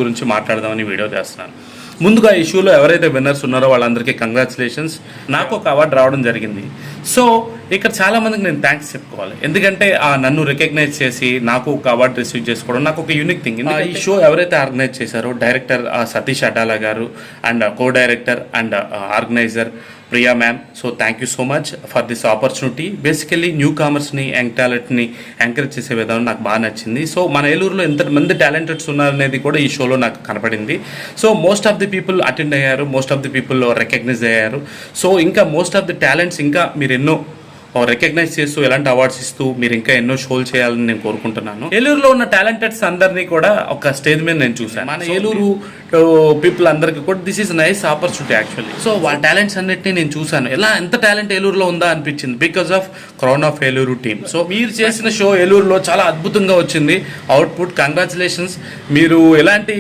గురించి మాట్లాడదామని వీడియో చేస్తున్నాను. ముందుగా ఈ షోలో ఎవరైతే విన్నర్స్ ఉన్నారో వాళ్ళందరికీ కంగ్రాచులేషన్స్. నాకు ఒక అవార్డు రావడం జరిగింది. సో ఇక్కడ చాలా మందికి నేను థ్యాంక్స్ చెప్పుకోవాలి. ఎందుకంటే నన్ను రికగ్నైజ్ చేసి నాకు ఒక అవార్డు రిసీవ్ చేసుకోవడం నాకు ఒక యూనిక్ థింగ్. ఈ షో ఎవరైతే ఆర్గనైజ్ చేశారో డైరెక్టర్ సతీష్ అడ్డాలా గారు and co director and organiser Priya ma'am. So thank you so much for this opportunity. Basically new కామర్స్ని యంగ్ టాలెంట్ని ఎంకరేజ్ చేసే విధానం నాకు బాగా నచ్చింది. సో మన ఏలూరులో ఎంతమంది టాలెంటెడ్స్ ఉన్నారనేది కూడా ఈ షోలో నాకు కనపడింది. So most of the people attend అయ్యారు, most of the people recognise అయ్యారు. సో ఇంకా మోస్ట్ ఆఫ్ ది టాలెంట్స్ ఇంకా మీరు ఎన్నో రికగ్నైజ్ చేస్తూ ఎలాంటి అవార్డ్స్ ఇస్తూ మీరు ఇంకా ఎన్నో షోలు చేయాలని నేను కోరుకుంటున్నాను. ఏలూరులో ఉన్న టాలెంటెడ్స్ అందరినీ కూడా ఒక స్టేజ్ మీద నేను చూశాను. మన ఏలూరు పీపుల్ అందరికీ కూడా this is nice opportunity actually. So వాళ్ళ టాలెంట్స్ అన్నిటిని నేను చూశాను. ఎంత టాలెంట్ ఏలూరులో ఉందా అనిపించింది because of crown of Eluru team. So మీరు చేసిన షో ఏలూరులో చాలా అద్భుతంగా వచ్చింది అవుట్పుట్. కంగ్రాచులేషన్స్. మీరు ఎలాంటి